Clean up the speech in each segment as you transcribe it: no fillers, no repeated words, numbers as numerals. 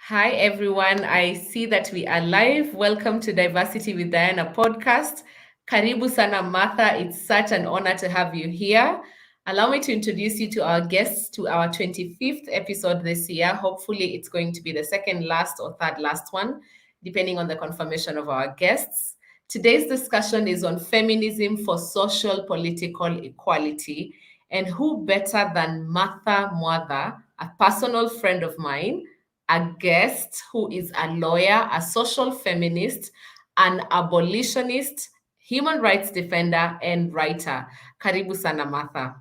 Hi, everyone. I see that we are live. Welcome to Diversity with Diana podcast. Karibu sana, Martha. It's such an honor to have you here. Allow me to introduce you to our guests to our 25th episode this year. Hopefully, it's going to be the second last or third last one, depending on the confirmation of our guests. Today's discussion is on feminism for social political equality. And who better than Martha Mwatha, a personal friend of mine, a guest who is a lawyer, a social feminist, an abolitionist, human rights defender, and writer. Karibu sana, Martha.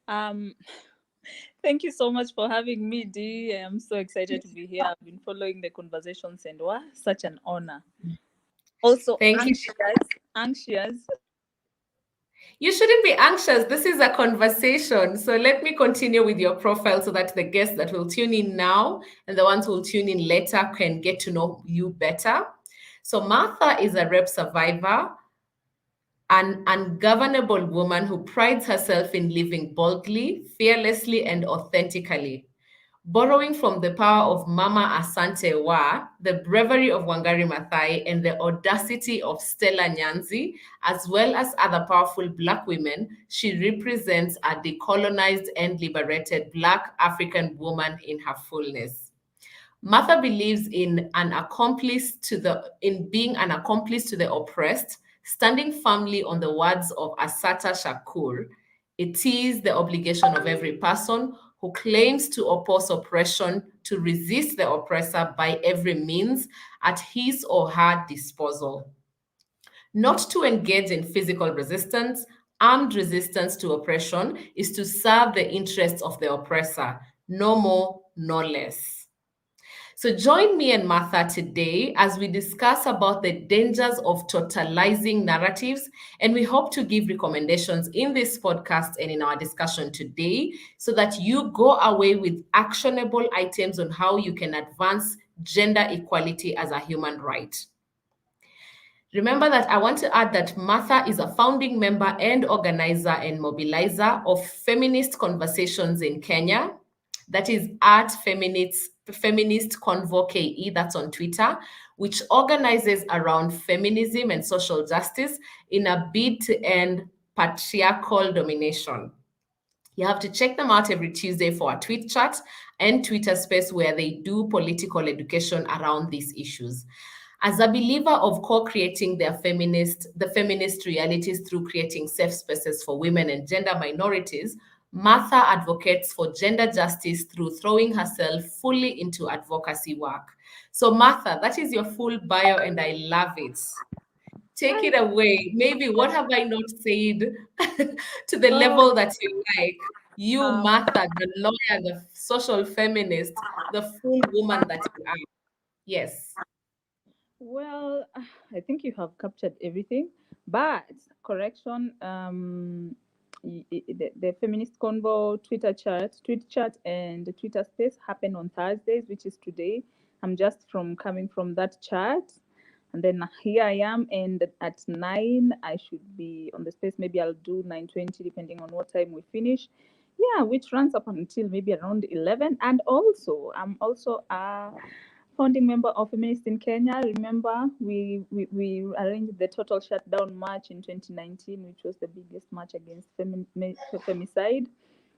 Um, Thank you so much for having me, Dee. I'm so excited to be here. I've been following the conversations and wow, such an honor. Also Thank you. anxious. You shouldn't be anxious. This is a conversation. So let me continue with your profile so that the guests that will tune in now and the ones who will tune in later can get to know you better. So Martha is a rape survivor, an ungovernable woman who prides herself in living boldly, fearlessly, and authentically. Borrowing from the power of Mama Asante Waa, the bravery of Wangari Mathai, and the audacity of Stella Nyanzi, as well as other powerful Black women, she represents a decolonized and liberated Black African woman in her fullness. Martha believes in being an accomplice to the oppressed, standing firmly on the words of Assata Shakur. It is the obligation of every person who claims to oppose oppression to resist the oppressor by every means at his or her disposal. Not to engage in physical resistance. Armed resistance to oppression is to serve the interests of the oppressor, no more, no less. So join me and Martha today as we discuss about the dangers of totalizing narratives, and we hope to give recommendations in this podcast and in our discussion today so that you go away with actionable items on how you can advance gender equality as a human right. Remember that I want to add that Martha is a founding member and organizer and mobilizer of feminist conversations in Kenya. That is at Feminist Convo KE, that's on Twitter, which organizes around feminism and social justice in a bid to end patriarchal domination. You have to check them out every Tuesday for a tweet chat and Twitter space where they do political education around these issues. As a believer of co-creating the feminist realities through creating safe spaces for women and gender minorities, Martha advocates for gender justice through throwing herself fully into advocacy work. So Martha, that is your full bio and I love it. Take it away. Maybe what have I not said to the Oh, level that you like? You, um, Martha, the lawyer, the social feminist, the full woman that you are. Yes. well, I think you have captured everything, but correction. The feminist convo tweet chat, and the Twitter space happen on Thursdays, which is today. I'm just from coming from that chat. And then here I am, and at 9 I should be on the space. Maybe I'll do 9:20 depending on what time we finish. Yeah, which runs up until maybe around 11. And also, I'm also a founding member of Feminist in Kenya. Remember, we arranged the total shutdown march in 2019, which was the biggest march against femicide.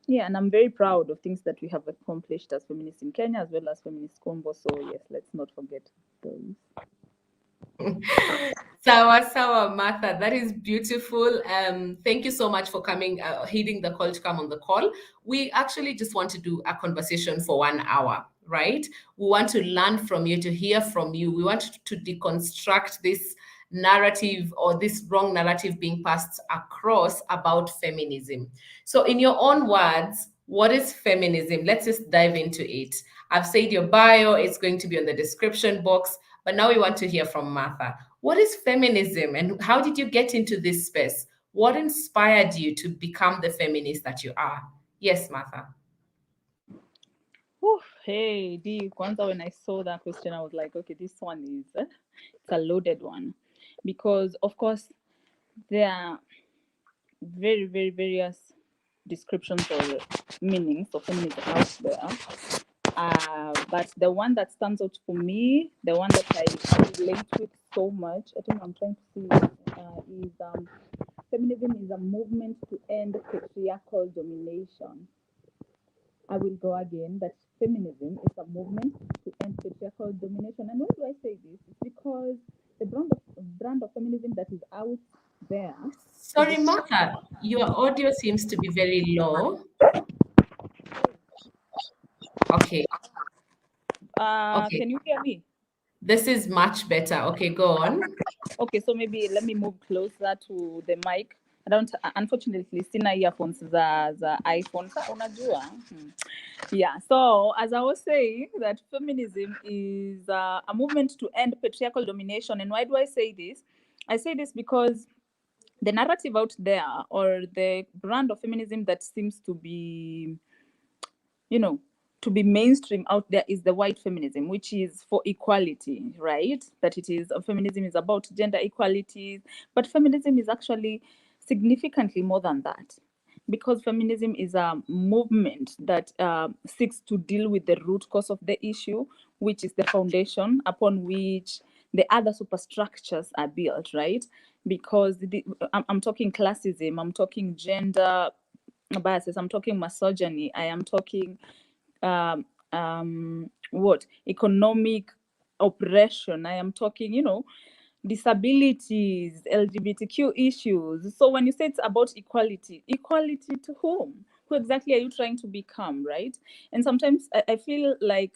Yeah, and I'm very proud of things that we have accomplished as feminists in Kenya as well as Feminist Convo. So yes, let's not forget those. Sawa Sawa Martha, that is beautiful. Thank you so much for coming, heeding the call to come on the call. We actually just want to do a conversation for 1 hour, right? We want to learn from you, to hear from you. We want to deconstruct this narrative or this wrong narrative being passed across about feminism. So, in your own words, what is feminism? Let's just dive into it. I've said your bio, it's going to be on the description box. But now we want to hear from Martha. What is feminism and how did you get into this space? What inspired you to become the feminist that you are? Yes, Martha. Whew, hey, D, Kwanzaa, when I saw that question, I was like, okay, this one is it's a loaded one. Because, of course, there are very, very various descriptions or meanings of feminism out there. But the one that stands out for me, the one that I relate with so much, I think I'm trying to see, is feminism is a movement to end patriarchal domination. I will go again, that feminism is a movement to end patriarchal domination. And why do I say this? It's because the brand of feminism that is out there. Sorry, Martha, your audio seems to be very low. Okay. Okay. Can you hear me? This is much better. Okay, go on. Okay, so maybe let me move closer to the mic. I don't, unfortunately, sina earphones za iPhone. Unajua? Yeah, so as I was saying, that feminism is a movement to end patriarchal domination. And why do I say this? I say this because the narrative out there, or the brand of feminism that seems to be, to be mainstream out there, is the white feminism, which is for equality, right? That it is, feminism is about gender equality, but feminism is actually significantly more than that, because feminism is a movement that seeks to deal with the root cause of the issue, which is the foundation upon which the other superstructures are built, right? Because I'm talking classism, I'm talking gender biases, I'm talking misogyny, I am talking economic oppression, I am talking, disabilities, LGBTQ issues. So when you say it's about equality to whom? Who exactly are you trying to become, right? And sometimes I feel like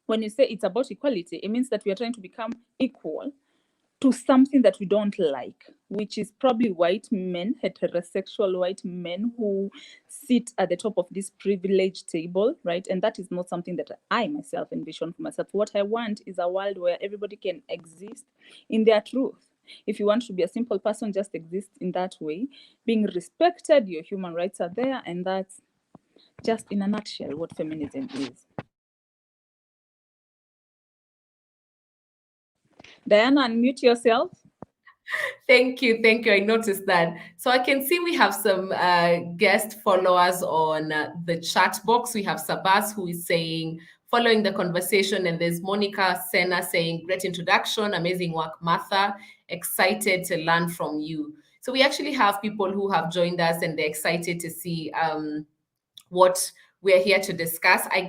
when you say it's about equality, it means that we are trying to become equal to something that we don't like, which is probably white men, heterosexual white men who sit at the top of this privileged table, right? And that is not something that I myself envision for myself. What I want is a world where everybody can exist in their truth. If you want to be a simple person, just exist in that way, being respected, your human rights are there, and that's just in a nutshell what feminism is. Diana, unmute yourself. Thank you. Thank you. I noticed that. So I can see we have some guest followers on the chat box. We have Sabas, who is saying, following the conversation, and there's Monica Sena saying, great introduction, amazing work, Martha, excited to learn from you. So we actually have people who have joined us, and they're excited to see what we're here to discuss. I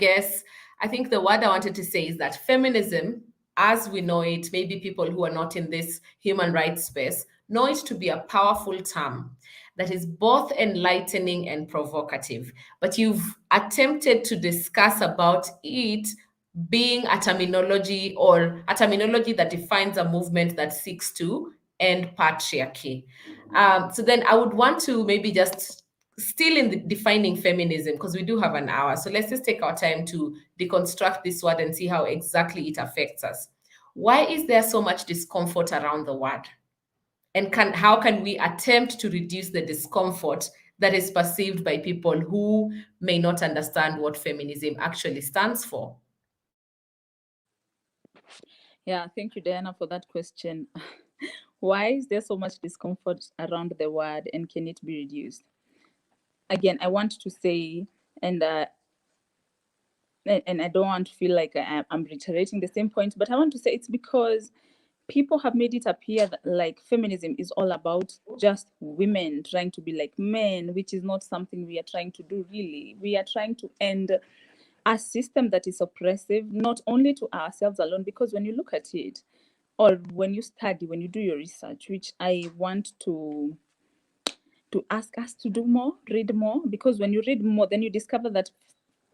think the word I wanted to say is that feminism, as we know it, maybe people who are not in this human rights space know it to be a powerful term that is both enlightening and provocative. But you've attempted to discuss about it being a terminology, or a terminology that defines a movement that seeks to end patriarchy. So then I would want to maybe just still in the defining feminism, because we do have an hour. So let's just take our time to deconstruct this word and see how exactly it affects us. Why is there so much discomfort around the word? And how can we attempt to reduce the discomfort that is perceived by people who may not understand what feminism actually stands for? Yeah, thank you, Diana, for that question. Why is there so much discomfort around the word, and can it be reduced? Again, I want to say, and I don't want to feel like I'm reiterating the same point, but I want to say it's because people have made it appear that like feminism is all about just women trying to be like men, which is not something we are trying to do really. We are trying to end a system that is oppressive, not only to ourselves alone, because when you look at it, or when you study, when you do your research, which I want to ask us to do more, read more, because when you read more, then you discover that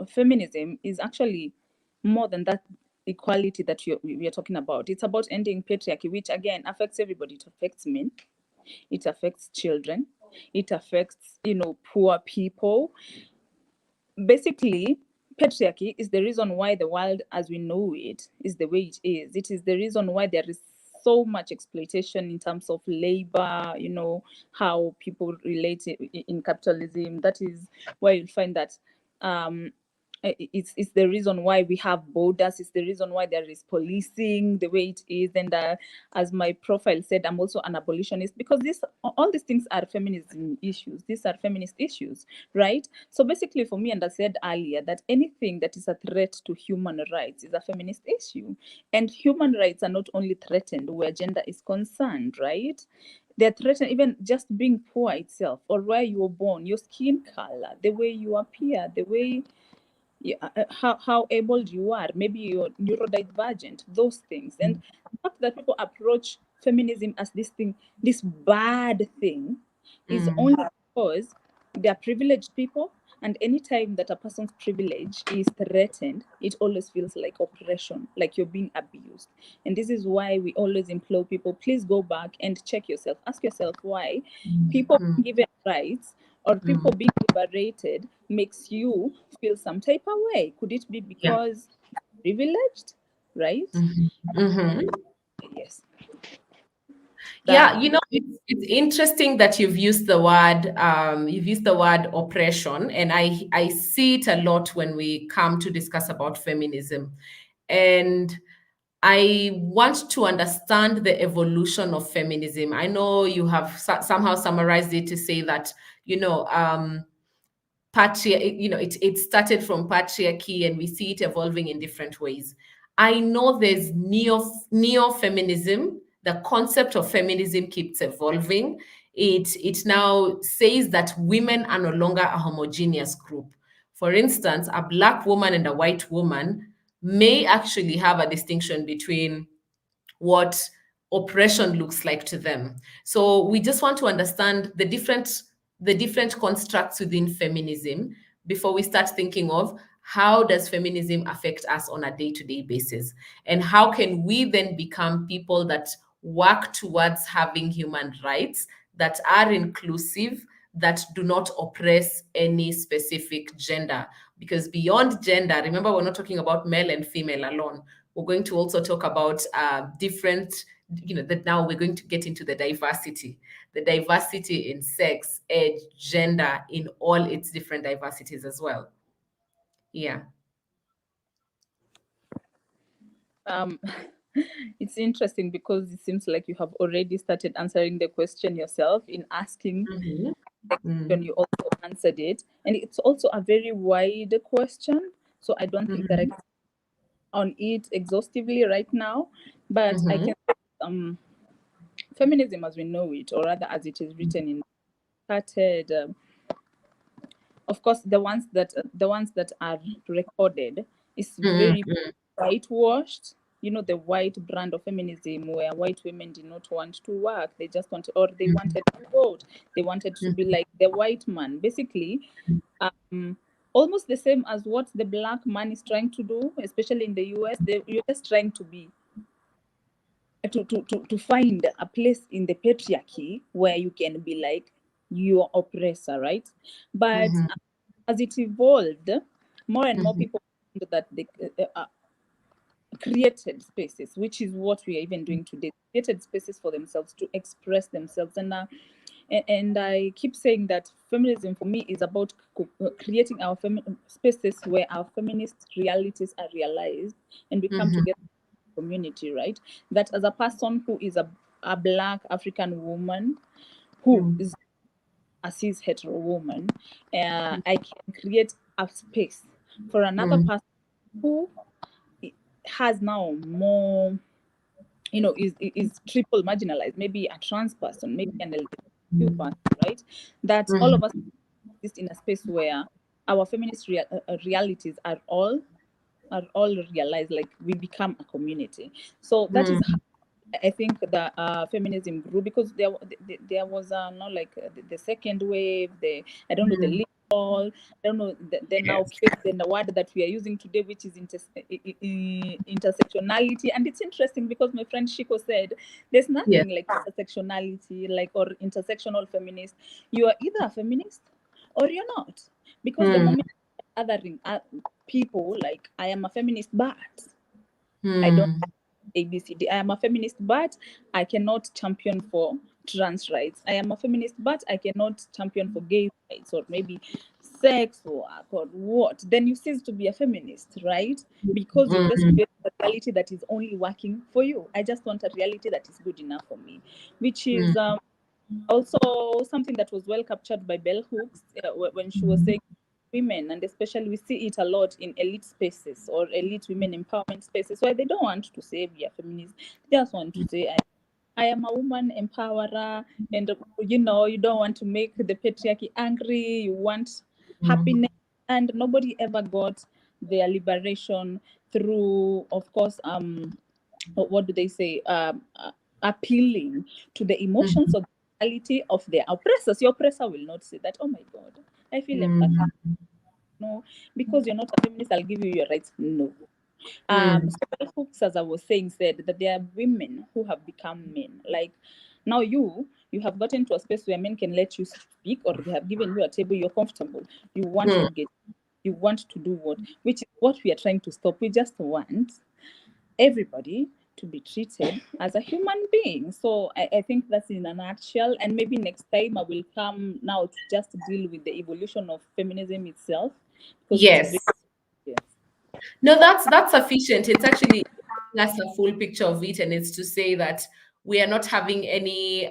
feminism is actually more than that equality that we are talking about. It's about ending patriarchy, which again affects everybody. It affects men, it affects children, it affects, poor people. Basically, patriarchy is the reason why the world as we know it is the way it is. It is the reason why there is so much exploitation in terms of labor, how people relate in capitalism. That is why you'll find that it's the reason why we have borders. It's the reason why there is policing the way it is. And as my profile said, I'm also an abolitionist, because all these things are feminism issues. These are feminist issues, right? So basically, for me, and I said earlier, that anything that is a threat to human rights is a feminist issue. And human rights are not only threatened where gender is concerned, right? They're threatened even just being poor itself, or where you were born, your skin color, the way you appear, the way how able you are, maybe you're neurodivergent, those things. And the fact that people approach feminism as this bad thing, is only because they are privileged people. And anytime that a person's privilege is threatened, it always feels like oppression, like you're being abused. And this is why we always implore people, please go back and check yourself. Ask yourself why people given rights or people being liberated makes you feel some type of way. Could it be because privileged, right? Yes. Yeah, it's interesting that you've used the word oppression, and I see it a lot when we come to discuss about feminism. And I want to understand the evolution of feminism. I know you have somehow summarized it to say that, it started from patriarchy, and we see it evolving in different ways. I know there's neo-feminism. The concept of feminism keeps evolving. It now says that women are no longer a homogeneous group. For instance, a Black woman and a white woman may actually have a distinction between what oppression looks like to them. So we just want to understand the different constructs within feminism before we start thinking of how does feminism affect us on a day-to-day basis, and how can we then become people that work towards having human rights that are inclusive, that do not oppress any specific gender. Because beyond gender, remember, we're not talking about male and female alone. We're going to also talk about different, that now we're going to get into the diversity in sex, age, gender, in all its different diversities as well. Yeah. It's interesting because it seems like you have already started answering the question yourself in asking the question. You also answered it, and it's also a very wide question, so I don't think that I can on it exhaustively right now, but I can feminism as we know it, or rather as it is written in started of course the ones that are recorded is very whitewashed. The white brand of feminism, where white women did not want to work, they just wanted, or they wanted to vote, they wanted to be like the white man, basically. Almost the same as what the Black man is trying to do, especially in the US. You're just trying to be to find a place in the patriarchy where you can be like your oppressor, right? But as it evolved, more and more people found that they created spaces, which is what we are even doing today. Created spaces for themselves to express themselves. And I keep saying that feminism for me is about creating our spaces where our feminist realities are realized, and we come together as a community, right? That as a person who is a Black African woman who is a cis hetero woman, I can create a space for another person who has now more, is triple marginalized, maybe a trans person, maybe an LGBTQ person, right? That all of us exist in a space where our feminist realities are all realized, like we become a community. So that is how I think the feminism grew, because there was not like the second wave, I don't know, the liberal, I don't know, now the word that we are using today, which is intersectionality. And it's interesting because my friend Shiko said there's nothing like intersectionality, like, or intersectional feminist. You are either a feminist or you're not, because the moment othering people, like, I am a feminist, but I don't ABCD. I am a feminist, but I cannot champion for trans rights. I am a feminist, but I cannot champion for gay rights, or maybe sex work or what, then you cease to be a feminist, right? Because you've just created a reality that is only working for you. I just want a reality that is good enough for me, which is also something that was well captured by Bell Hooks when she was saying women, and especially we see it a lot in elite spaces or elite women empowerment spaces, where they don't want to say we are feminists. They just want to say I am a woman empowerer, and you don't want to make the patriarchy angry. You want happiness, and nobody ever got their liberation through, of course, what do they say? Appealing to the emotions of the reality of their oppressors. Your oppressor will not say that, oh my God, I feel empathy. No, because you're not a feminist, I'll give you your rights. No. So Hooks, as I was saying, said that there are women who have become men. Like now you have gotten to a space where men can let you speak, or they have given you a table, you're comfortable. You want to engage. You want to do what? Which is what we are trying to stop. We just want everybody to be treated as a human being. So I think that's in a nutshell. And maybe next time I will come now to just deal with the evolution of feminism itself. Yes. No, that's sufficient. It's actually that's a full picture of it, and it's to say that we are not having any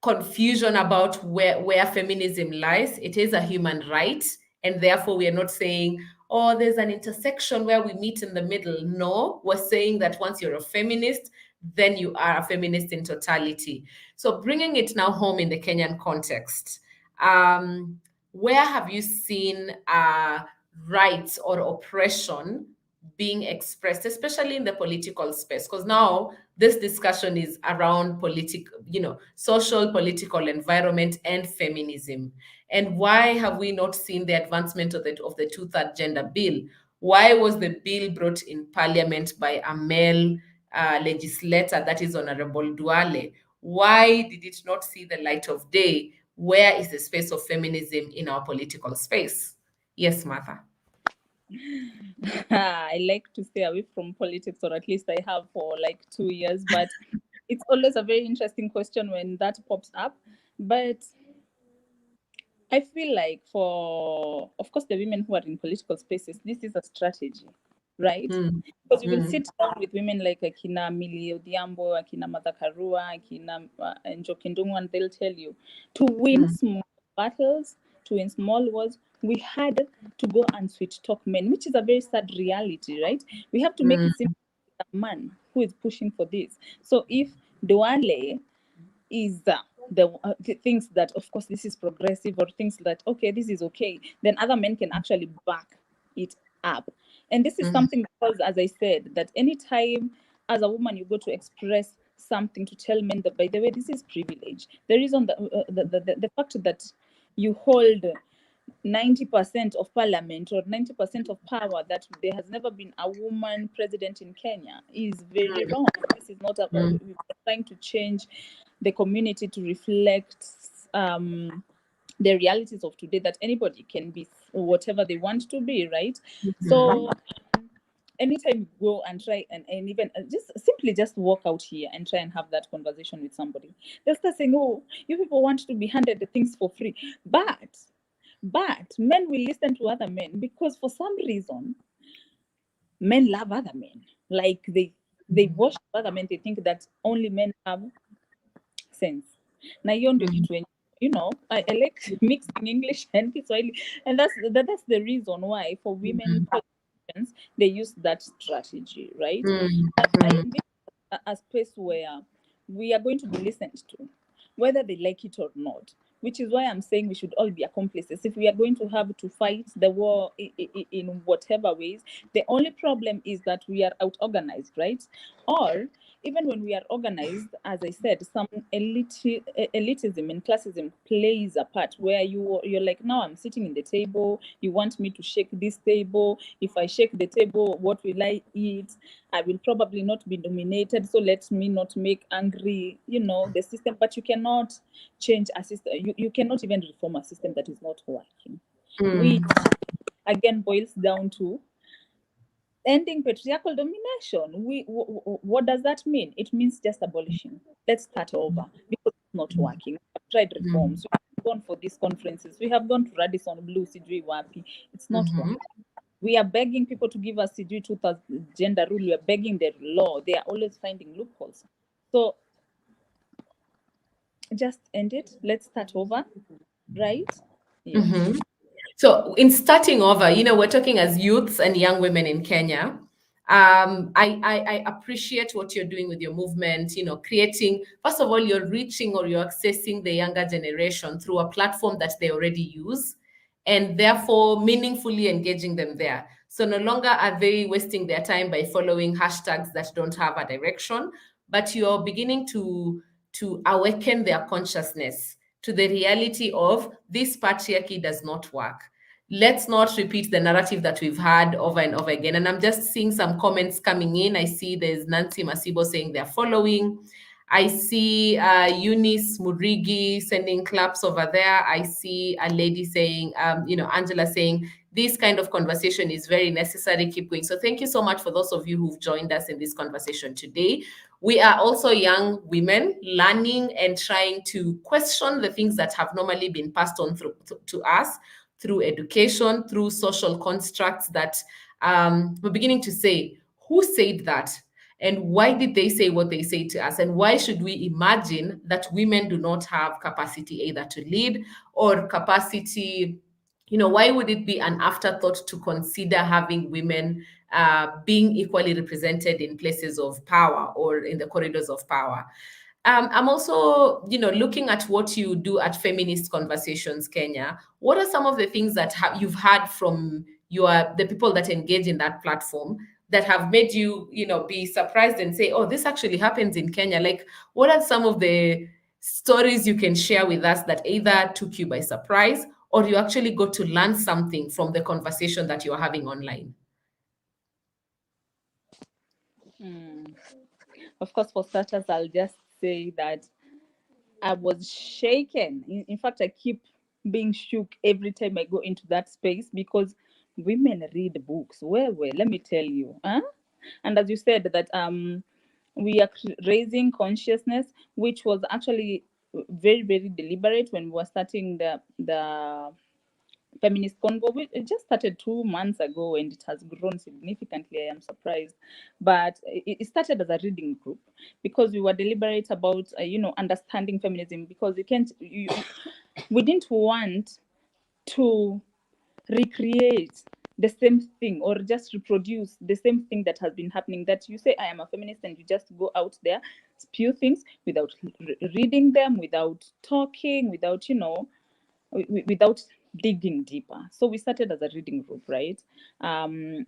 confusion about where feminism lies. It is a human right, and therefore we are not saying, oh, there's an intersection where we meet in the middle. No, we're saying that once you're a feminist, then you are a feminist in totality. So bringing it now home in the Kenyan context, where have you seen rights or oppression being expressed, especially in the political space? Because now this discussion is around social, political environment and feminism. And why have we not seen the advancement of the two-third gender bill? Why was the bill brought in parliament by a male legislator, that is Honorable Duale? Why did it not see the light of day? Where is the space of feminism in our political space? Yes, Martha. I like to stay away from politics, or at least I have for like 2 years, but it's always a very interesting question when that pops up. But I feel like of course, the women who are in political spaces, this is a strategy, right? Because you will sit down with women like Akina Millie Odhiambo, Akina Martha Karua, Akina Njoki Ndung'u, and they'll tell you to win small battles, to win small wars, we had to go and sweet talk men, which is a very sad reality, right? We have to make it simple a man who is pushing for this. So if Duale is the things that, of course, this is progressive, or things that, okay, this is okay, then other men can actually back it up. And this is something, because, as I said, that anytime as a woman you go to express something, to tell men that, by the way, this is privilege. The reason that the fact that you hold 90% of parliament or 90% of power, that there has never been a woman president in Kenya, is very wrong. This is not about we're trying to change the community to reflect the realities of today, that anybody can be whatever they want to be, right? So anytime you go and try and even just walk out here and try and have that conversation with somebody, they'll start saying, oh, you people want to be handed the things for free. But men will listen to other men, because for some reason men love other men. Like they worship other men. They think that only men have sense. Na hiyo ndio kitu, I like mixing English and Kiswahili, and that's the reason why for women politicians they use that strategy, right? I envision a space where we are going to be listened to, whether they like it or not, which is why I'm saying we should all be accomplices. If we are going to have to fight the war in whatever ways, the only problem is that we are out organized, right? Or even when we are organized, as I said, some elitism and classism plays a part, where you're like, now I'm sitting in the table, you want me to shake this table. If I shake the table, what will I eat? I will probably not be nominated, so let me not make angry, the system. But you cannot change a system. You cannot even reform a system that is not working. Which again boils down to ending patriarchal domination. What does that mean? It means just abolishing. Let's start over, because it's not working. I've tried reforms. gone for these conferences. We have gone to Radisson Blue, Sijui Wapi. It's not working. We are begging people to give us Sijui 2000 gender rule. We are begging the law. They are always finding loopholes. So just end it. Let's start over, right? Yes. So in starting over, we're talking as youths and young women in Kenya. I appreciate what you're doing with your movement, creating, first of all, you're reaching or you're accessing the younger generation through a platform that they already use, and therefore meaningfully engaging them there. So no longer are they wasting their time by following hashtags that don't have a direction, but you're beginning to awaken their consciousness to the reality of this patriarchy does not work. Let's not repeat the narrative that we've had over and over again. And I'm just seeing some comments coming in. I see there's Nancy Masibo saying they're following. I see Eunice Murigi sending claps over there. I see a lady saying, Angela saying, this kind of conversation is very necessary. Keep going. So thank you so much for those of you who've joined us in this conversation today. We are also young women learning and trying to question the things that have normally been passed on to us through education, through social constructs that we're beginning to say, who said that? And why did they say what they say to us? And why should we imagine that women do not have capacity either to lead or capacity, why would it be an afterthought to consider having women being equally represented in places of power or in the corridors of power? I'm also, looking at what you do at Feminist Conversations Kenya. What are some of the things that you've heard from the people that engage in that platform that have made you, be surprised and say, oh, this actually happens in Kenya? Like, what are some of the stories you can share with us that either took you by surprise or you actually got to learn something from the conversation that you're having online? Of course, for starters, I'll just say that I was shaken. In fact, I keep being shook every time I go into that space because women read books. Well, let me tell you. Huh? And as you said, that we are raising consciousness, which was actually very, very deliberate when we were starting the feminist convo. It just started 2 months ago and it has grown significantly. I am surprised, but it started as a reading group because we were deliberate about understanding feminism, because we didn't want to recreate the same thing or just reproduce the same thing that has been happening, that you say I am a feminist and you just go out there, spew things without reading them, without talking, without without digging deeper. So we started as a reading group, right?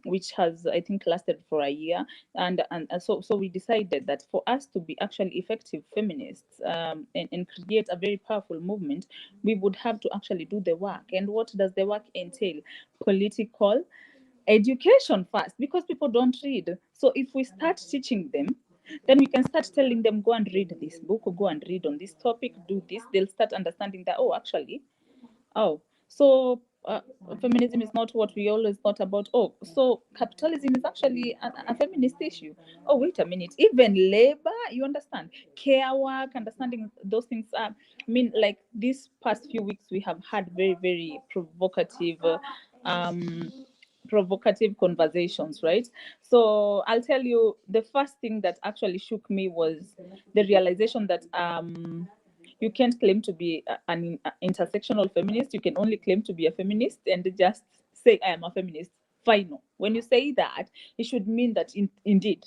Which has, I think, lasted for a year. And so we decided that for us to be actually effective feminists and create a very powerful movement, we would have to actually do the work. And what does the work entail? Political education first, because people don't read. So if we start teaching them, then we can start telling them, go and read this book, or go and read on this topic, do this. They'll start understanding that, so feminism is not what we always thought about. Oh, so capitalism is actually a feminist issue. Oh, wait a minute. Even labor, you understand, care work, understanding those things. I mean, like these past few weeks, we have had very, very provocative conversations, right? So I'll tell you, the first thing that actually shook me was the realization that you can't claim to be an intersectional feminist. You can only claim to be a feminist and just say I am a feminist. Final. When you say that, it should mean that indeed,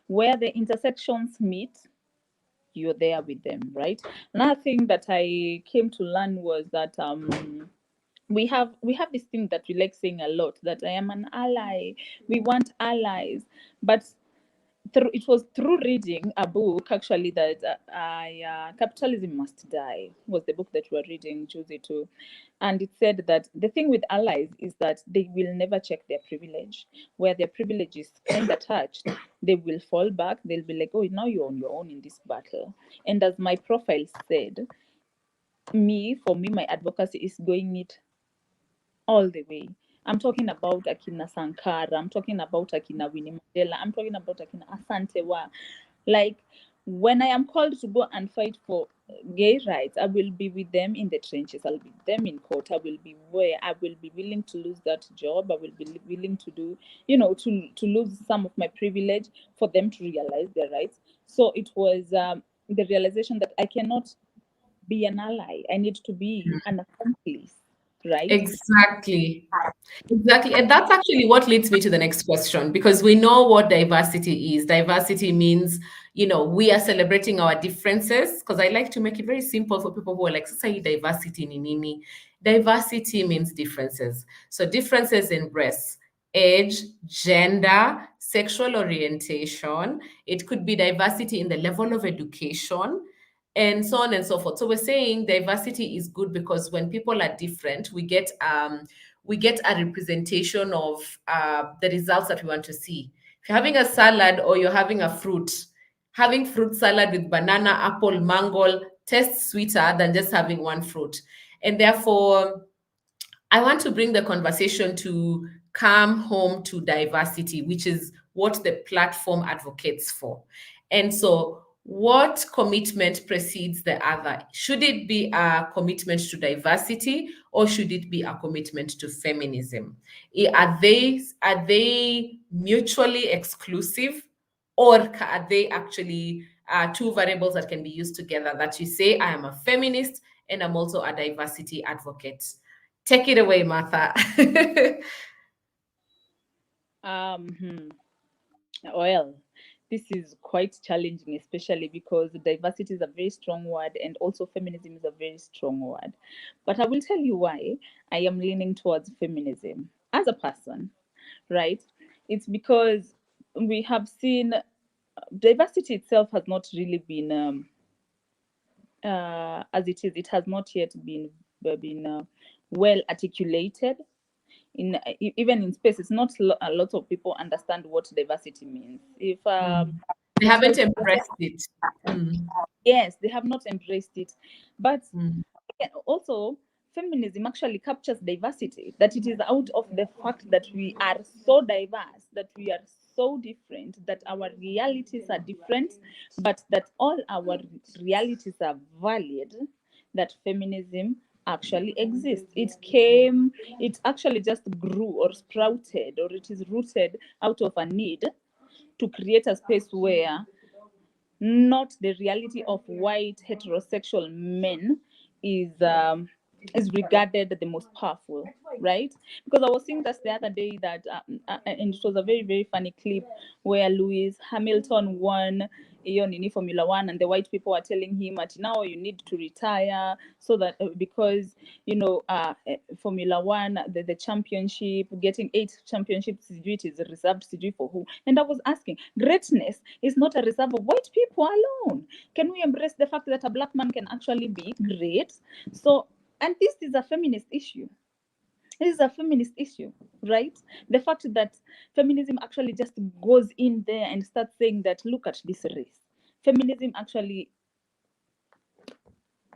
where the intersections meet, you're there with them, right? Another thing that I came to learn was that we have this thing that we like saying a lot, that I am an ally. We want allies, but it was through reading a book actually that Capitalism Must Die was the book that we were reading, Juicy too. And it said that the thing with allies is that they will never check their privilege. Where their privilege is kind of touched, they will fall back. They'll be like, oh, now you're on your own in this battle. And as my profile said, for me, my advocacy is going it all the way. I'm talking about Akina Sankara. I'm talking about Akina Winnie Mandela. I'm talking about Akina Asante Waa. Like, when I am called to go and fight for gay rights, I will be with them in the trenches. I'll be with them in court. I will be where I will be willing to lose that job. I will be willing to do, to lose some of my privilege for them to realize their rights. So it was the realization that I cannot be an ally. I need to be an accomplice, right? Exactly. Exactly. And that's actually what leads me to the next question, because we know what diversity is. Diversity means, we are celebrating our differences, because I like to make it very simple for people who are like, say, diversity ni nini. Diversity means differences. So differences in race, age, gender, sexual orientation. It could be diversity in the level of education, and so on and so forth. So we're saying diversity is good because when people are different, we get a representation of the results that we want to see. If you're having a salad or you're having a fruit, having fruit salad with banana, apple, mango tastes sweeter than just having one fruit. And therefore, I want to bring the conversation to come home to diversity, which is what the platform advocates for. And so, what commitment precedes the other? Should it be a commitment to diversity, or should it be a commitment to feminism? Are they mutually exclusive, or are they actually two variables that can be used together? That you say, I am a feminist and I'm also a diversity advocate. Take it away, Martha. Well, this is quite challenging, especially because diversity is a very strong word and also feminism is a very strong word. But I will tell you why I am leaning towards feminism as a person, right? It's because we have seen diversity itself has not really been as it is. It has not yet been well articulated even in space. It's not a lot of people understand what diversity means. If They haven't embraced it. yes, they have not embraced it, but Mm. also feminism actually captures diversity, that it is out of the fact that we are so diverse, that we are so different, that our realities are different, but that all our realities are valid, that feminism actually exists. It actually just grew or sprouted, or it is rooted out of a need to create a space where not the reality of white heterosexual men is regarded the most powerful, right? Because I was seeing this the other day that and it was a very very funny clip where Lewis Hamilton won in Formula One, and the white people are telling him that now you need to retire so that because Formula One, the championship, getting 8 championships, it is reserved for who? And I was asking, greatness is not a reserve of white people alone. Can we embrace the fact that a black man can actually be great? So, and this is a feminist issue. This is a feminist issue, right? The fact that feminism actually just goes in there and starts saying that, look at this race. Feminism actually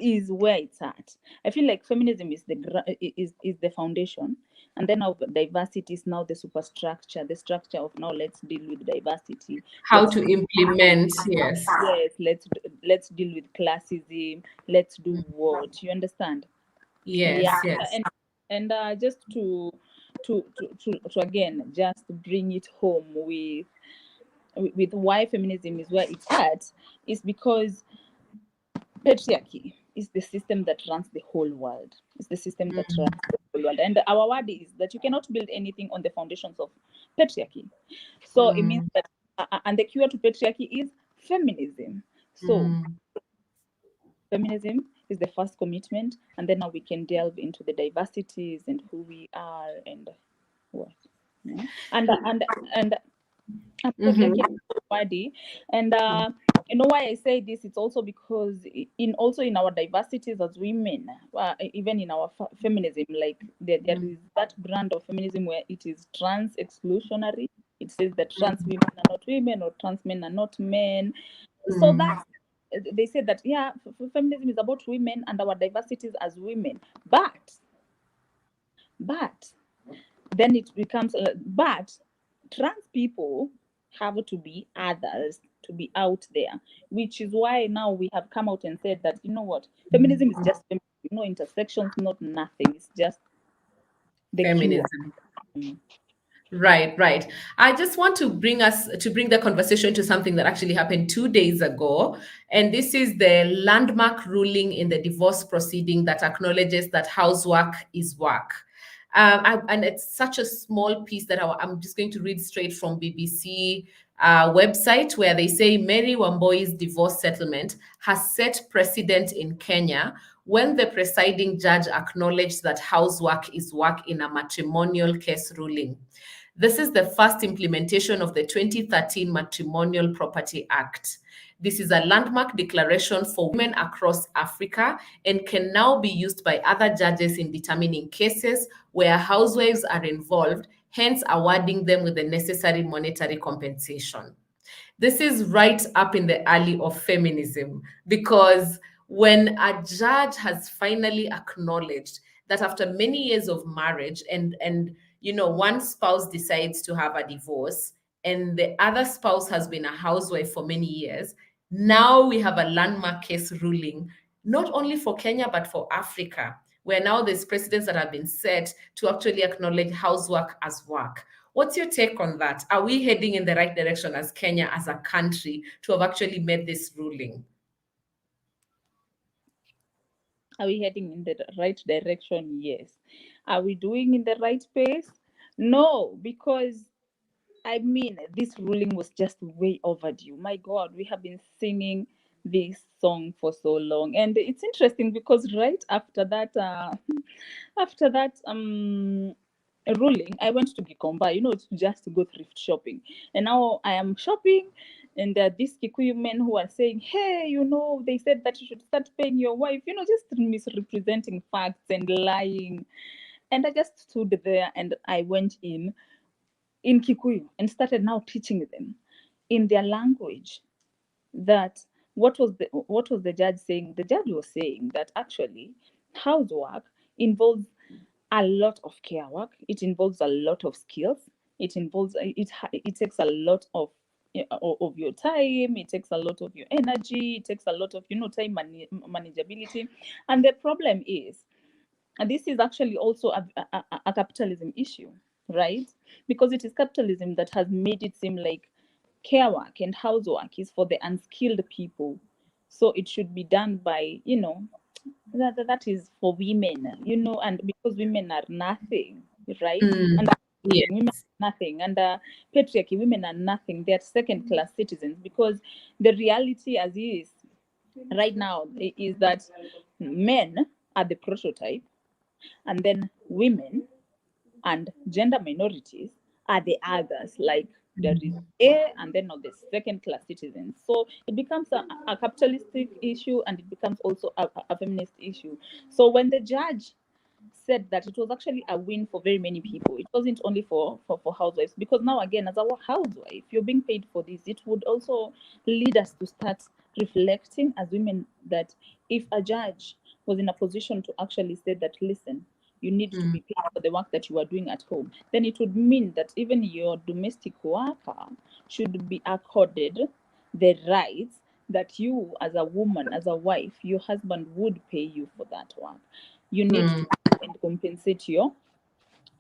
is where it's at. I feel like feminism is the foundation, and then our diversity is now the superstructure, the structure of now let's deal with diversity. How to implement, yes. Yes, let's deal with classism. Let's do what, you understand? Yes, Yeah, yes. and just to again just bring it home with why feminism is where it's at, is because patriarchy is the system that runs the whole world. It's the system that runs the whole world. And our word is that you cannot build anything on the foundations of patriarchy. So it means that, and the cure to patriarchy is feminism. So feminism is the first commitment, and then now we can delve into the diversities and who we are and what. Yeah. And patriarchy body. And you know why I say this? It's also because in our diversities as women, even in our feminism, like there is that brand of feminism where it is trans exclusionary. It says that trans women are not women or trans men are not men. So that they say that feminism is about women and our diversities as women, but then it becomes but trans people have to be others to be out there, which is why now we have come out and said that, you know what, feminism is just, intersections, not nothing. It's just the cure. Feminism. Right. I just want to bring the conversation to something that actually happened 2 days ago. And this is the landmark ruling in the divorce proceeding that acknowledges that housework is work. And it's such a small piece that I'm just going to read straight from BBC website, where they say Mary Wamboi's divorce settlement has set precedent in Kenya when the presiding judge acknowledged that housework is work in a matrimonial case ruling. This is the first implementation of the 2013 Matrimonial Property Act. This is a landmark declaration for women across Africa and can now be used by other judges in determining cases where housewives are involved, hence awarding them with the necessary monetary compensation. This is right up in the alley of feminism, because when a judge has finally acknowledged that after many years of marriage and one spouse decides to have a divorce and the other spouse has been a housewife for many years, now we have a landmark case ruling, not only for Kenya, but for Africa, where now there's precedents that have been set to actually acknowledge housework as work. What's your take on that? Are we heading in the right direction as Kenya, as a country, to have actually made this ruling? Are we heading in the right direction? Yes. Are we doing in the right pace? No, because this ruling was just way overdue. My God, we have been singing this song for so long, and it's interesting because right after that, ruling, I went to Gikomba, just to go thrift shopping, and now I am shopping. And there are these Kikuyu men who are saying, hey, they said that you should start paying your wife, just misrepresenting facts and lying. And I just stood there and I went in Kikuyu and started now teaching them in their language that what was the judge saying? The judge was saying that actually housework involves a lot of care work. It involves a lot of skills. It takes a lot of your time. It takes a lot of your energy. It takes a lot of time manageability. And the problem is, and this is actually also a capitalism issue, right? Because it is capitalism that has made it seem like care work and housework is for the unskilled people. So it should be done by, that is for women, and because women are nothing, right? And Yes. women are nothing. Under patriarchy, women are nothing. They're second-class citizens, because the reality as is right now is that men are the prototype, and then women and gender minorities are the others, like there is A and then the second class citizens. So it becomes a capitalistic issue, and it becomes also a feminist issue. So when the judge said that, it was actually a win for very many people. It wasn't only for housewives, because now again, as a housewife, you're being paid for this. It would also lead us to start reflecting as women that if a judge was in a position to actually say that, listen, you need to be paid for the work that you are doing at home, then it would mean that even your domestic worker should be accorded the rights that you, as a woman, as a wife, your husband would pay you for that work. You need to and compensate your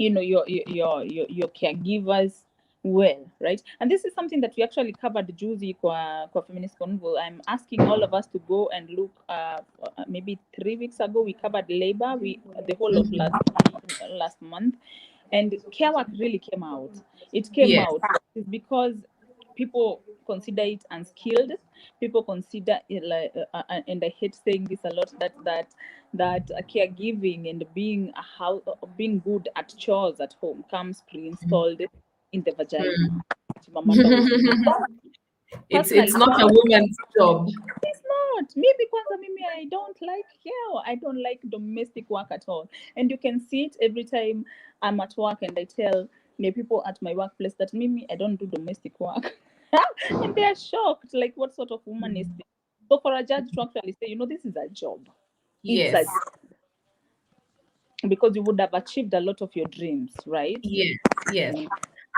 caregivers well, right? And this is something that we actually covered juzi kwa Feminist Convo. I'm asking all of us to go and look. Maybe 3 weeks ago we covered labor. The whole of last month, and care work really came out. It came out because people consider it unskilled. People consider it like, and I hate saying this a lot, that caregiving and being good at chores at home comes pre-installed in the vagina. It's not a woman's job. It's not. Maybe I don't like I don't like domestic work at all. And you can see it every time I'm at work and I tell the people at my workplace that I don't do domestic work. And they're shocked, like, what sort of woman is this? So for a judge to actually say, this is a job. Yes. It's a job. Because you would have achieved a lot of your dreams, right? Yes.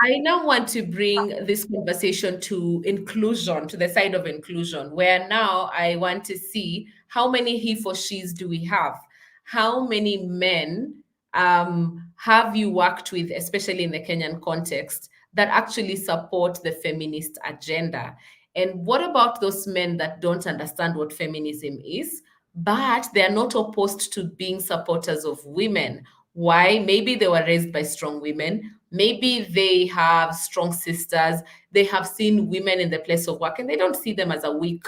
I now want to bring this conversation to inclusion, to the side of inclusion, where now I want to see how many he for she's do we have? How many men have you worked with, especially in the Kenyan context, that actually support the feminist agenda? And what about those men that don't understand what feminism is, but they are not opposed to being supporters of women? Why? Maybe they were raised by strong women. Maybe they have strong sisters. They have seen women in the place of work and they don't see them as a weak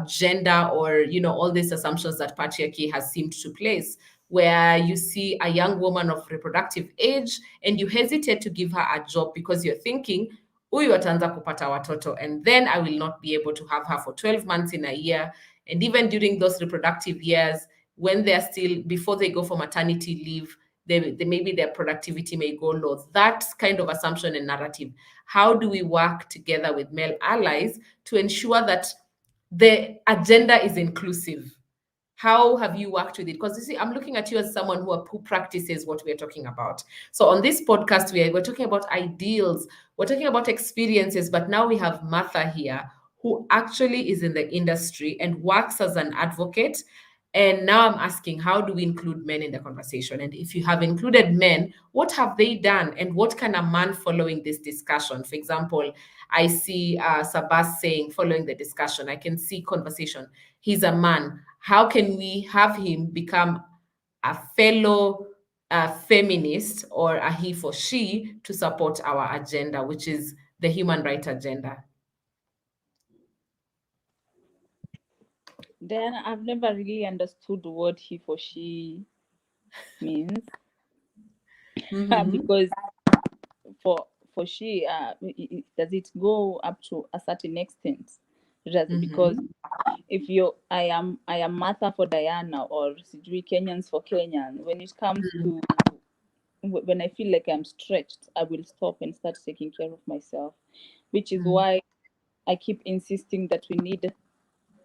gender, or, all these assumptions that patriarchy has seemed to place, where you see a young woman of reproductive age and you hesitate to give her a job because you're thinking, huyu ataanza kupata watoto, and then I will not be able to have her for 12 months in a year. And even during those reproductive years, when they're still, before they go for maternity leave, they maybe their productivity may go low. That kind of assumption and narrative. How do we work together with male allies to ensure that the agenda is inclusive? How have you worked with it? Because you see, I'm looking at you as someone who practices what we're talking about. So on this podcast, we're talking about ideals, we're talking about experiences, but now we have Martha here, who actually is in the industry and works as an advocate. And now I'm asking, how do we include men in the conversation? And if you have included men, what have they done? And what can a man following this discussion? For example, I see Sabas saying, following the discussion, I can see conversation. He's a man. How can we have him become a fellow feminist or a he for she to support our agenda, which is the human rights agenda? Then I've never really understood what he for she means. Mm-hmm. Because for she, does it go up to a certain extent? Because if I am Martha for Diana, or sijui Kenyans for Kenyan, when it comes to when I feel like I'm stretched, I will stop and start taking care of myself, which is why I keep insisting that we need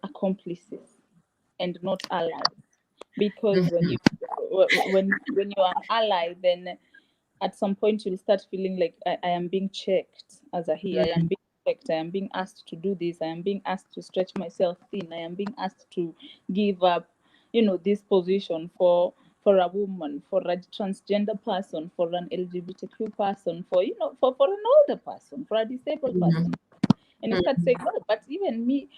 accomplices and not allies. Because when you're an ally, then at some point you'll start feeling like I am being checked as a he. I am being checked. I am being asked to do this. I am being asked to stretch myself thin. I am being asked to give up, this position for a woman, for a transgender person, for an LGBTQ person, for an older person, for a disabled person. And you start saying, no, but even me.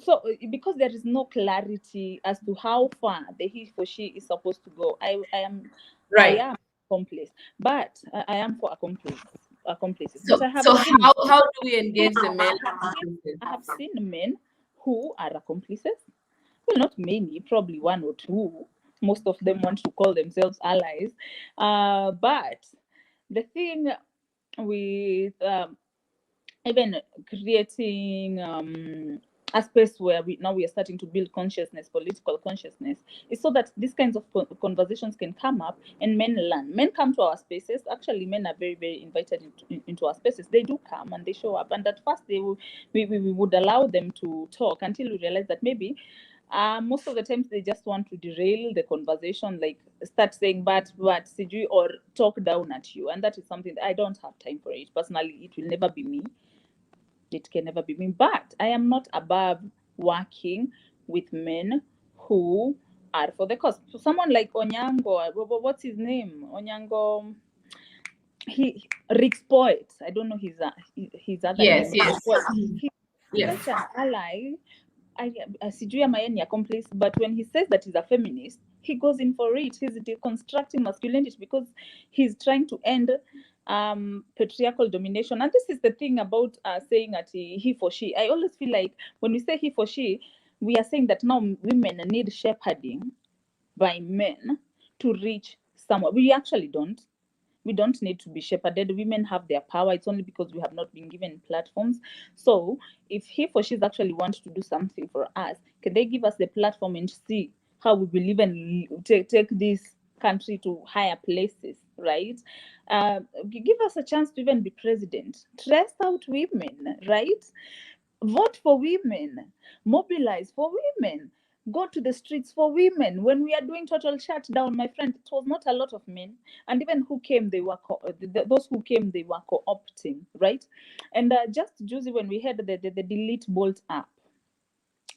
So because there is no clarity as to how far the he for she is supposed to go, I am Right. accomplice, but I am for accomplices. So, But I have so seen, how do we engage the men? I have seen men who are accomplices. Well, not many, probably one or two. Most of them want to call themselves allies. But the thing with even creating a space where we are starting to build consciousness, political consciousness, is so that these kinds of conversations can come up and men learn. Men come to our spaces. Actually, men are very, very invited into our spaces. They do come and they show up. And at first, we would allow them to talk until we realize that maybe most of the times they just want to derail the conversation, like start saying but CG, or talk down at you. And that is something that I don't have time for it. Personally, it will never be me. It can never be me. But I am not above working with men who are for the cause. So someone like Onyango, what's his name? Onyango, Rick's Poet. I don't know his other Yes, name. yes. Well, he's Yes. such an ally. Sijui ama yeye ni accomplice, but when he says that he's a feminist, he goes in for it. He's deconstructing masculinity because he's trying to end patriarchal domination. And this is the thing about saying that he for she. I always feel like when we say he for she, we are saying that now women need shepherding by men to reach somewhere. We actually don't. We don't need to be shepherded. Women have their power. It's only because we have not been given platforms. So if he for she actually wants to do something for us, can they give us the platform and see how we will even take this country to higher places, right? Give us a chance to even be president. Dress out women, right? Vote for women. Mobilize for women. go to the streets for women. When we are doing total shutdown, my friend, it was not a lot of men. And even who came, they were those who came, they were co-opting, right? And just Juicy, when we had the delete bolt app,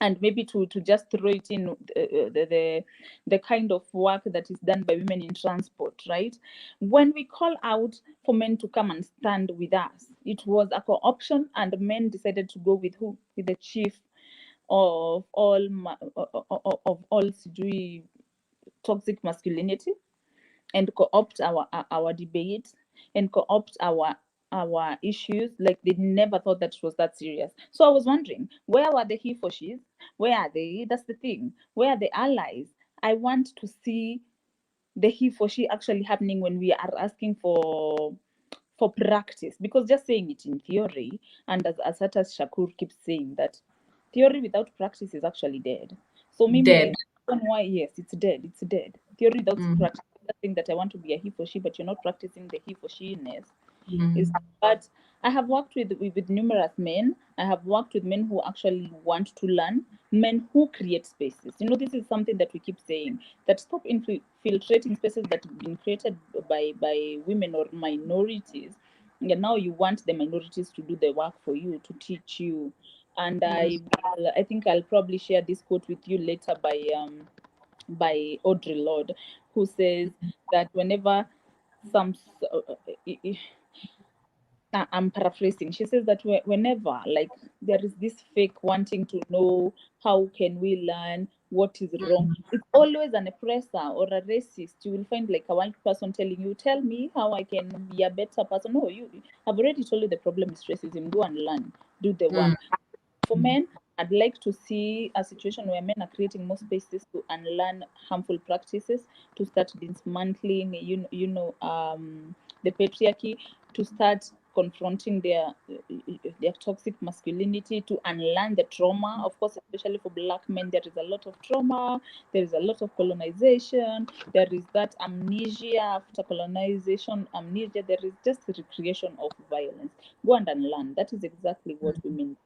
and maybe to just throw it in the kind of work that is done by women in transport, right? When we call out for men to come and stand with us, it was a co-option, and men decided to go with who? With the chief of all of all sijui toxic masculinity, and co-opt our debate, and co-opt our issues. Like, they never thought that it was that serious. So I was wondering, where were the he for she's? Where are they? That's the thing. Where are the allies? I want to see the he for she actually happening when we are asking for practice, because just saying it in theory, and as Assata Shakur keeps saying, that theory without practice is actually dead. So Mimi, Dead. the reason why, yes, it's dead. It's dead. Theory without practice. The thing that I want to be a he for she, but you're not practicing the he for she-ness. Is, but I have worked with numerous men. I have worked with men who actually want to learn, men who create spaces. You know, this is something that we keep saying, that stop infiltrating spaces that have been created by women or minorities. And now you want the minorities to do the work for you, to teach you. And I think I'll probably share this quote with you later by Audre Lorde, who says that whenever some I'm paraphrasing. She says that whenever, like, there is this fake wanting to know how can we learn what is wrong, it's always an oppressor or a racist. You will find like a white person telling you, "Tell me how I can be a better person." No, I've already told you the problem is racism. Go and learn, do the work. For men, I'd like to see a situation where men are creating more spaces to unlearn harmful practices, to start dismantling, the patriarchy, to start confronting their toxic masculinity, to unlearn the trauma. Of course, especially for Black men, there is a lot of trauma. There is a lot of colonization. There is that amnesia after colonization, amnesia. There is just recreation of violence. Go and unlearn. That is exactly what women do.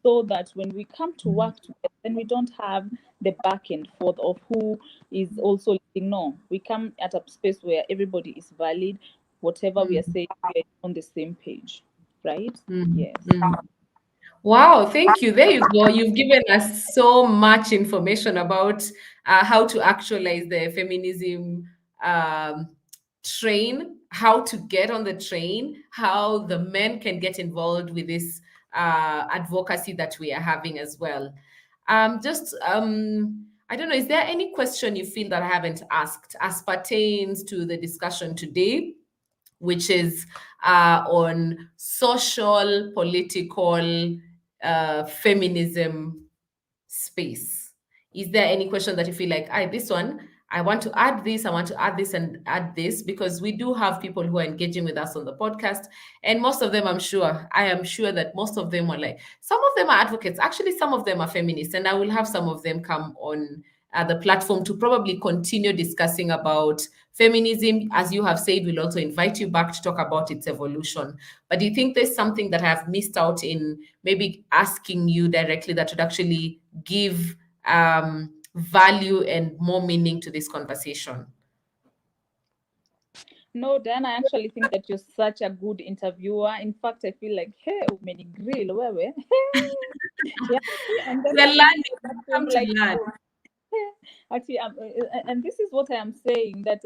So that when we come to work together, then we don't have the back and forth of who is also leading. No, we come at a space where everybody is valid. Whatever we are saying, we are on the same page, right? Yes. Wow, thank you. There you go. You've given us so much information about how to actualize the feminism um, train, how to get on the train, how the men can get involved with this advocacy that we are having as well. I don't know, is there any question you feel that I haven't asked as pertains to the discussion today, which is on social, political, feminism space? Is there any question that you feel like, this one, I want to add this, I want to add this and add this? Because we do have people who are engaging with us on the podcast. And most of them, I am sure that most of them are like, some of them are advocates. Actually, some of them are feminists. And I will have some of them come on the platform to probably continue discussing about feminism. As you have said, we'll also invite you back to talk about its evolution. But do you think there's something that I have missed out in maybe asking you directly that would actually give value and more meaning to this conversation? No, Dan, I actually think that you're such a good interviewer. In fact, I feel like, hey, many grill, where? Yeah, and then We're learning. I'm Come to like, learn. actually, and this is what I am saying, that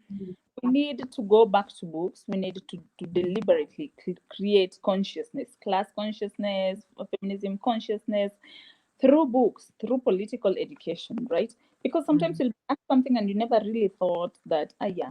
we need to go back to books. We need to deliberately create consciousness, class consciousness, feminism consciousness, through books, through political education, right? Because sometimes you'll ask something and you never really thought that, yeah,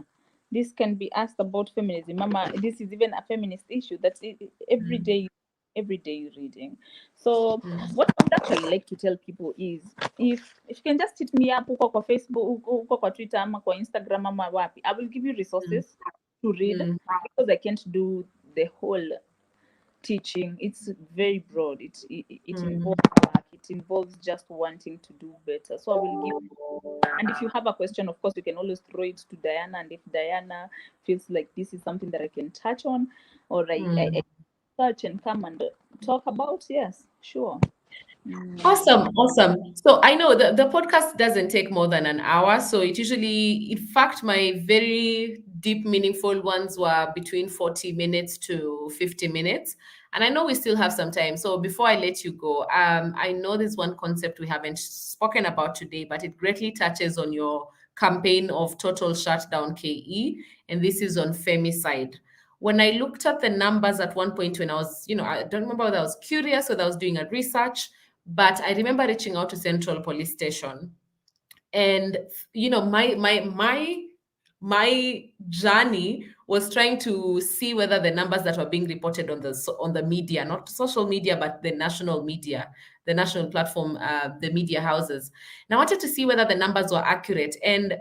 this can be asked about feminism. Mama, this is even a feminist issue. That's everyday reading. So what I would actually like to tell people is, if you can just hit me up uko kwa Facebook, uko kwa Twitter, ama kwa Instagram, ama wapi, I will give you resources to read, because I can't do the whole teaching. It's very broad. It involves work. It involves just wanting to do better. So I will give. And if you have a question, of course, you can always throw it to Diana. And if Diana feels like this is something that I can touch on, or I search and come and talk about, yes, sure. Awesome. So I know the podcast doesn't take more than an hour. So it usually, in fact, my very deep, meaningful ones were between 40 minutes to 50 minutes. And I know we still have some time. So before I let you go, I know there's one concept we haven't spoken about today, but it greatly touches on your campaign of total shutdown KE. And this is on femicide. When I looked at the numbers at one point when I was, I don't remember whether I was curious, whether I was doing a research, but I remember reaching out to Central Police Station, and my journey was trying to see whether the numbers that were being reported on the media, not social media, but the national media, the national platform, the media houses. And I wanted to see whether the numbers were accurate. And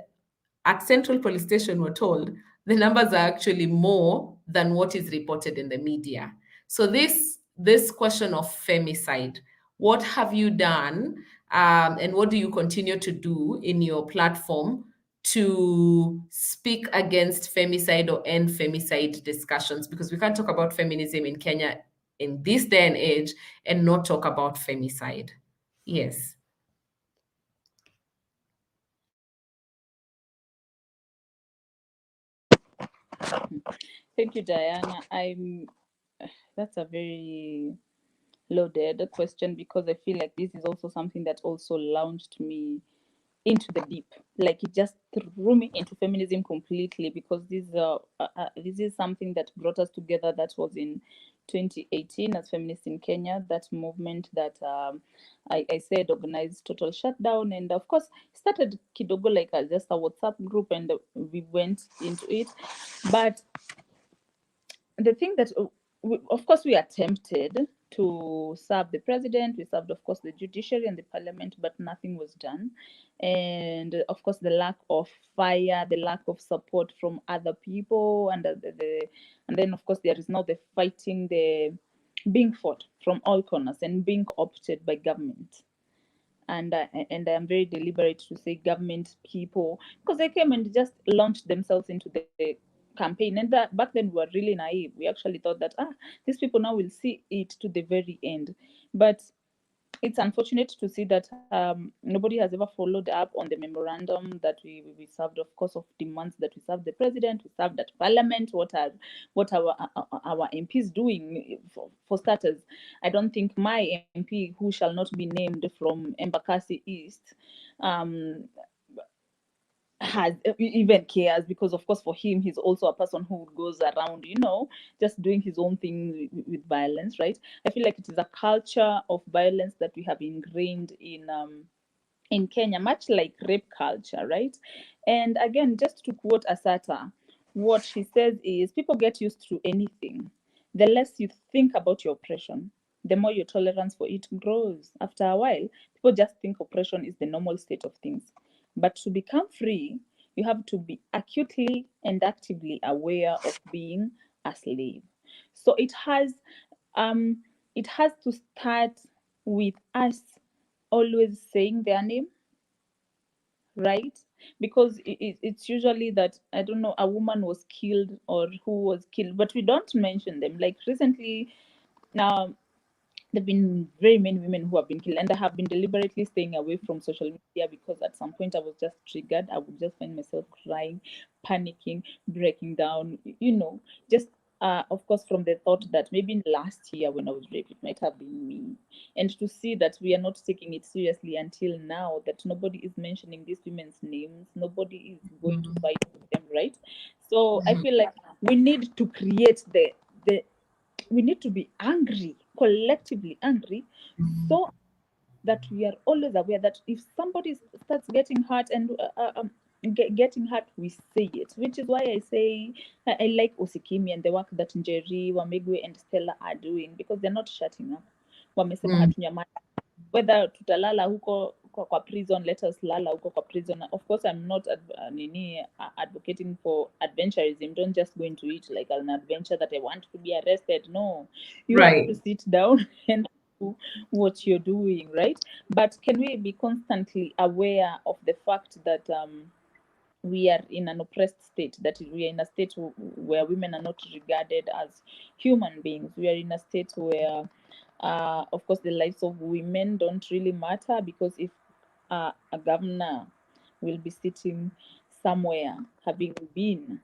at Central Police Station, we're told the numbers are actually more than what is reported in the media. So this question of femicide, what have you done, and what do you continue to do in your platform to speak against femicide or end femicide discussions? Because we can't talk about feminism in Kenya in this day and age and not talk about femicide. Yes. Thank you, Diana. That's a very loaded question, because I feel like this is also something that also launched me into the deep. Like, it just threw me into feminism completely, because this is something that brought us together. That was in 2018 as feminists in Kenya. That movement that I said organized total shutdown, and of course started kidogo like just a WhatsApp group, and we went into it. But the thing that of course we attempted to serve the president, we served of course the judiciary and the parliament, but nothing was done. And of course the lack of fire, the lack of support from other people, and and then of course there is now the fighting, the being fought from all corners and being opted by government. And I'm very deliberate to say government people, because they came and just launched themselves into the campaign. And that back then we were really naive. We actually thought that these people now will see it to the very end. But it's unfortunate to see that nobody has ever followed up on the memorandum that we served, of course, of demands that we served the president, we served at parliament. What our MPs doing? For starters, I don't think my MP, who shall not be named, from Embakasi East, um, has even cares, because of course for him he's also a person who goes around, just doing his own thing with violence, right? I feel like it is a culture of violence that we have ingrained in Kenya, much like rape culture, right? And again, just to quote Assata, what she says is, people get used to anything. The less you think about your oppression, the more your tolerance for it grows. After a while, people just think oppression is the normal state of things. But to become free, you have to be acutely and actively aware of being a slave. So um it has to start with us always saying their name, right? Because it's usually that, I don't know, a woman was killed or who was killed, but we don't mention them. Like recently, now there have been very many women who have been killed, and I have been deliberately staying away from social media, because at some point I was just triggered. I would just find myself crying, panicking, breaking down, just of course from the thought that maybe last year when I was raped, it might have been me. And to see that we are not taking it seriously until now, that nobody is mentioning these women's names, nobody is going to fight for them, right? So I feel like we need to create the we need to be angry, collectively angry, so that we are always aware that if somebody starts getting hurt and getting hurt, we say it. Which is why I say I like Osikimi and the work that Njeri, Wamegwe, and Stella are doing, because they're not shutting up. Wamesema hatunyamazi, whether tutalala huko kwa prison, let us lala huko kwa prison. Of course, I'm not advocating for adventurism. Don't just go into it like an adventure that I want to be arrested. No, you have to sit down and do what you're doing, right? But can we be constantly aware of the fact that we are in an oppressed state, that we are in a state where women are not regarded as human beings. We are in a state where Of course, the lives of women don't really matter, because if a governor will be sitting somewhere having been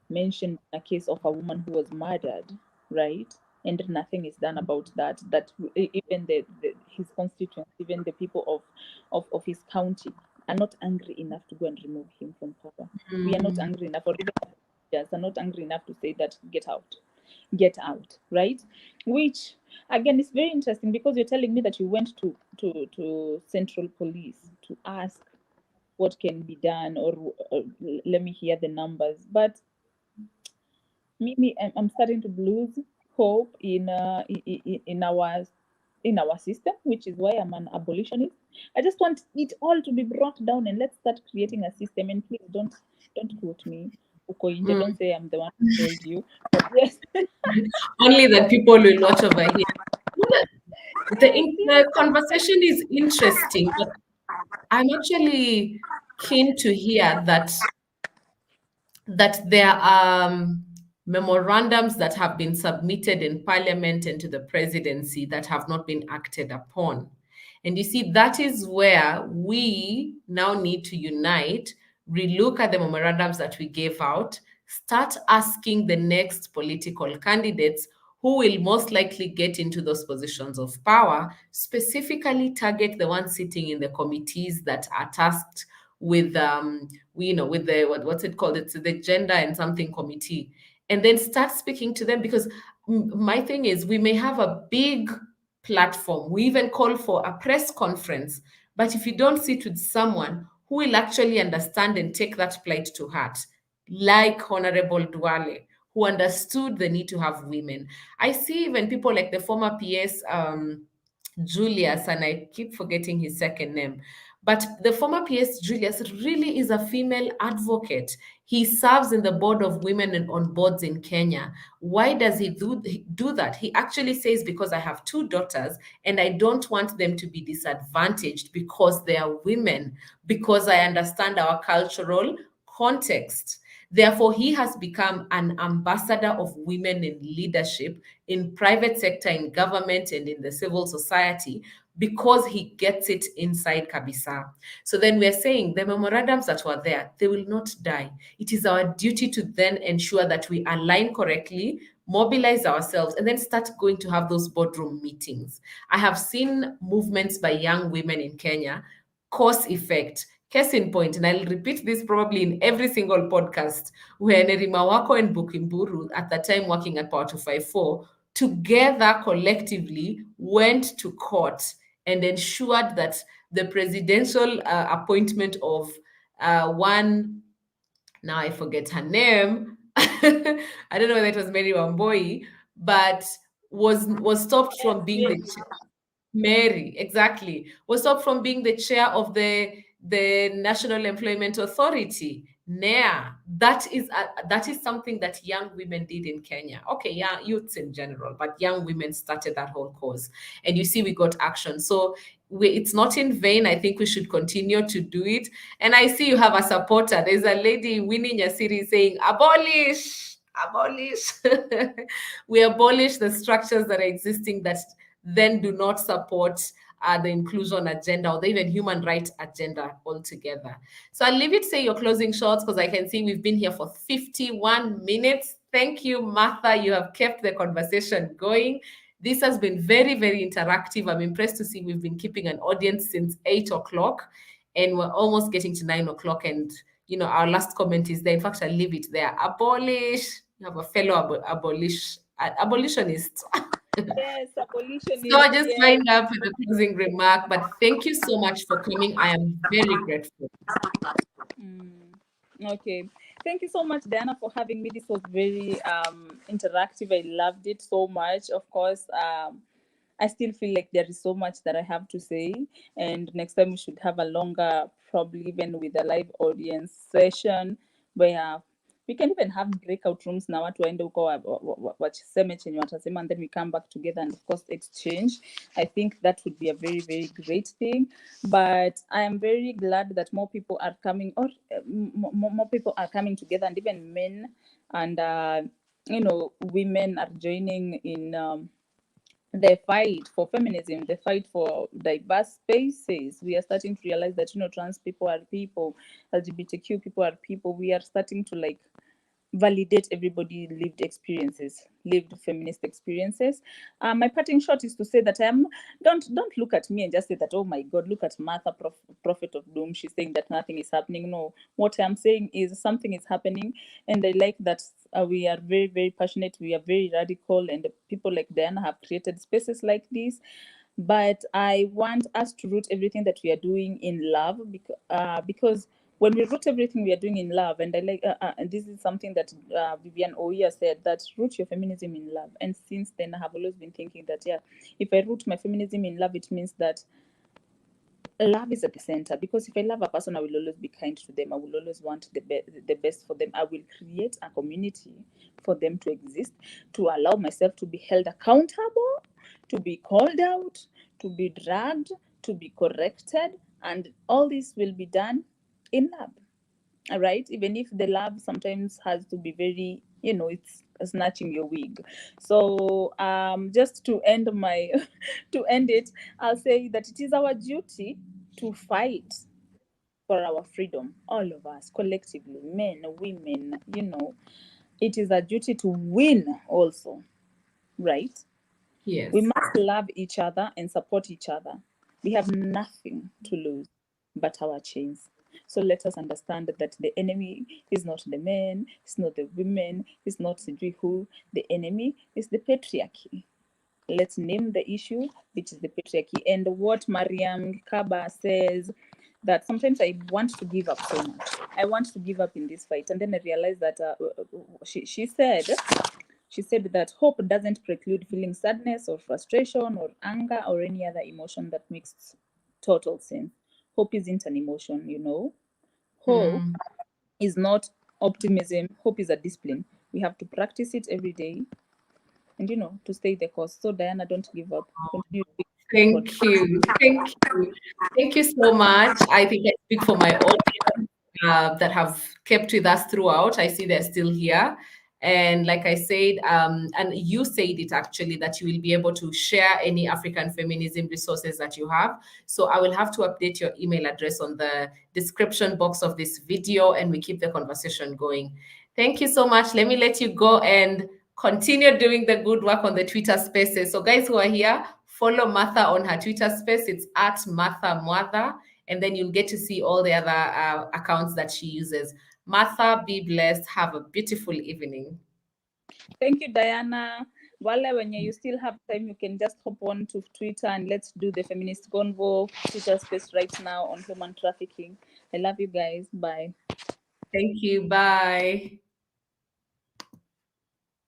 mentioned in a case of a woman who was murdered, right? And nothing is done about that. Even his constituents, even the people of his county, are not angry enough to go and remove him from power. We are not angry enough, or even are not angry enough to say that get out, right? Which again is very interesting, because you're telling me that you went to Central Police to ask what can be done, or let me hear the numbers. But I'm starting to lose hope in our system, which is why I'm an abolitionist. I just want it all to be brought down, and let's start creating a system. And please don't quote me. Don't say I'm the one who told you. But yes. Only that people will not overhear. The conversation is interesting, but I'm actually keen to hear that there are memorandums that have been submitted in parliament and to the presidency that have not been acted upon. And you see, that is where we now need to unite, relook at the memorandums that we gave out, start asking the next political candidates who will most likely get into those positions of power, specifically target the ones sitting in the committees that are tasked with with the what's it called, it's the gender and something committee, and then start speaking to them. Because my thing is, we may have a big platform, we even call for a press conference, but if you don't sit with someone who will actually understand and take that plight to heart, like Honorable Duale, who understood the need to have women. I see even people like the former PS Julius, and I keep forgetting his second name. But the former PS Julius really is a female advocate. He serves in the board of women and on boards in Kenya. Why does he do that? He actually says, because I have two daughters and I don't want them to be disadvantaged because they are women, because I understand our cultural context. Therefore, he has become an ambassador of women in leadership, in private sector, in government, and in the civil society, because he gets it inside Kabisa. So then we're saying the memorandums that were there, they will not die. It is our duty to then ensure that we align correctly, mobilize ourselves, and then start going to have those boardroom meetings. I have seen movements by young women in Kenya, cause effect. Case in point, and I'll repeat this probably in every single podcast, where Nerima Wako and Bukimburu, at the time working at Power 254, together collectively went to court and ensured that the presidential appointment of one, now I forget her name, I don't know whether it was Mary Wamboi, but was stopped from being the Mary, exactly, was stopped from being the chair of the National Employment Authority. NEA. That is something that young women did in Kenya. Okay, yeah, youths in general, but young women started that whole cause. And you see, we got action. So it's not in vain. I think we should continue to do it. And I see you have a supporter. There's a lady winning your series saying, abolish, abolish. We abolish the structures that are existing that then do not support the inclusion agenda or the even human rights agenda altogether. So I'll leave it to say your closing shots, because I can see we've been here for 51 minutes. Thank you, Martha. You have kept the conversation going. This has been very, very interactive. I'm impressed to see we've been keeping an audience since 8 o'clock, and we're almost getting to 9 o'clock. And, our last comment is there. In fact, I'll leave it there. Abolish. You have a fellow abolitionist. Yes, abolitionist. So I just Yes. wind up with a closing remark, but thank you so much for coming. I am very grateful. Okay. Thank you so much, Diana, for having me. This was very interactive. I loved it so much. Of course, I still feel like there is so much that I have to say. And next time we should have a longer, probably even with a live audience session, where we can even have breakout rooms na watu waende huko waseme chenye watasema, and then we come back together and of course exchange. I think that would be a very, very great thing. But I am very glad that more people are coming, or more people are coming together, and even men and women are joining in the fight for feminism, the fight for diverse spaces, we are starting to realize that, trans people are people, LGBTQ people are people. We are starting to like validate everybody lived feminist experiences. My parting shot is to say that don't look at me and just say that, oh my god, look at Martha, prophet of doom, she's saying that nothing is happening. No, what I'm saying is something is happening, and I like that we are very, very passionate, we are very radical, and people like Diana have created spaces like this. But I want us to root everything that we are doing in love, because when we root everything we are doing in love, and I like, and this is something that Vivian Oya said, that root your feminism in love. And since then, I have always been thinking that, yeah, if I root my feminism in love, it means that love is at the center. Because if I love a person, I will always be kind to them. I will always want the best for them. I will create a community for them to exist, to allow myself to be held accountable, to be called out, to be dragged, to be corrected. And all this will be done in love. All right, even if the love sometimes has to be very, it's snatching your wig. So just to end my to end it, I'll say that it is our duty to fight for our freedom, all of us collectively, men, women, it is a duty to win also, right? Yes. We must love each other and support each other. We have nothing to lose but our chains. So let us understand that the enemy is not the men, it's not the women, it's not who. The enemy is the patriarchy. Let's name the issue, which is the patriarchy. And what Mariam Kaba says, that sometimes I want to give up so much. I want to give up in this fight. And then I realized that she said that hope doesn't preclude feeling sadness or frustration or anger or any other emotion that makes total sense. Hope isn't an emotion, Hope is not optimism. Hope is a discipline. We have to practice it every day and, to stay the course. So, Diana, don't give up. Continue to Thank you. Thank you. Thank you so much. I think I speak for my audience that have kept with us throughout. I see they're still here. And like I said, and you said it actually, that you will be able to share any African feminism resources that you have. So I will have to update your email address on the description box of this video, and we keep the conversation going. Thank you so much. Let me let you go and continue doing the good work on the Twitter spaces. So guys who are here, follow Martha on her Twitter space. It's at Martha Mwatha, and then you'll get to see all the other accounts that she uses. Martha, be blessed. Have a beautiful evening. Thank you, Diana. Wale, when you still have time, you can just hop on to Twitter and let's do the feminist convo Twitter space right now on human trafficking. I love you guys. Bye. Thank you. Bye.